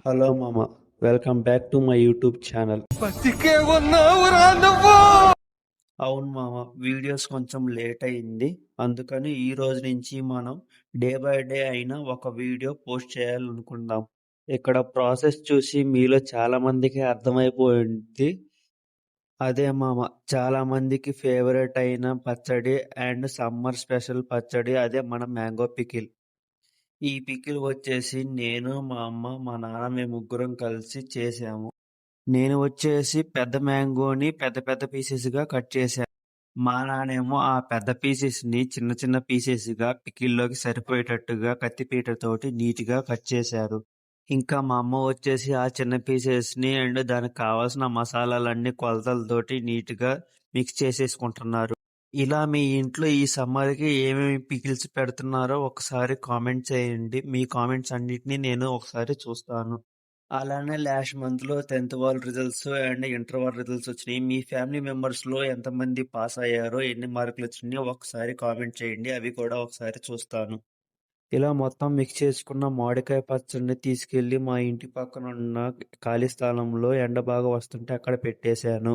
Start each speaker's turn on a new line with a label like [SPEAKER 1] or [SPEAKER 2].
[SPEAKER 1] Hello మామ, welcome back to my YouTube channel.
[SPEAKER 2] బతికే ఉన్నావురా నువ్వు.
[SPEAKER 1] అవును మామ, వీడియోస్ కొంచెం లేట్ అయింది. అందుకని ఈ రోజు నుంచి మనం డే బై డే అయినా ఒక వీడియో పోస్ట్ చేయాలనుకుందాం. ఇక్కడ ప్రాసెస్ చూసి మీలో చాలా మందికి అర్థమైపోయింది. అదే మామ, చాలా మందికి ఫేవరెట్ అయిన పచ్చడి అండ్ సమ్మర్ స్పెషల్ పచ్చడి అదే మన మ్యాంగో పికిల్. ఈ పికిల్ వచ్చేసి నేను, మా అమ్మ, మా నాన్న మేము ముగ్గురం కలిసి చేసాము. నేను వచ్చేసి పెద్ద మ్యాంగోని పెద్ద పెద్ద పీసెస్‌గా కట్ చేశాను. మా నాన్నేమో ఆ పెద్ద పీసెస్‌ని చిన్న చిన్న పీసెస్‌గా పికిల్‌లోకి సరిపోయేటట్టుగా కత్తిపీటతోటి నీట్‌గా కట్ చేశారు. ఇంకా మా అమ్మ వచ్చేసి ఆ చిన్న పీసెస్‌ని అండ్ దానికి కావాల్సిన మసాలాలన్నీ కొలతలతోటి నీట్‌గా మిక్స్ చేసేసుకుంటున్నారు. ఇలా మీ ఇంట్లో ఈ సమ్మర్‌కి ఏమేమి పికిల్స్ పెడుతున్నారో ఒకసారి కామెంట్ చేయండి. మీ కామెంట్స్ అన్నిటిని నేను ఒకసారి చూస్తాను. అలానే లాస్ట్ మంత్‌లో 10థ్ వాళ్ళ రిజల్ట్స్ అండ్ ఇంటర్ వాళ్ళ రిజల్ట్స్ వచ్చినాయి. మీ ఫ్యామిలీ మెంబర్స్‌లో ఎంతమంది పాస్ అయ్యారో, ఎన్ని మార్కులొచ్చినాయో ఒకసారి కామెంట్ చేయండి. అవి కూడా ఒకసారి చూస్తాను. ఇలా మొత్తం మిక్స్ చేసుకున్న మామిడికాయ పచ్చడిని తీసుకెళ్ళి మా ఇంటి పక్కనున్న ఖాళీ స్థలంలో ఎండ బాగా వస్తుంటే అక్కడ పెట్టేశాను.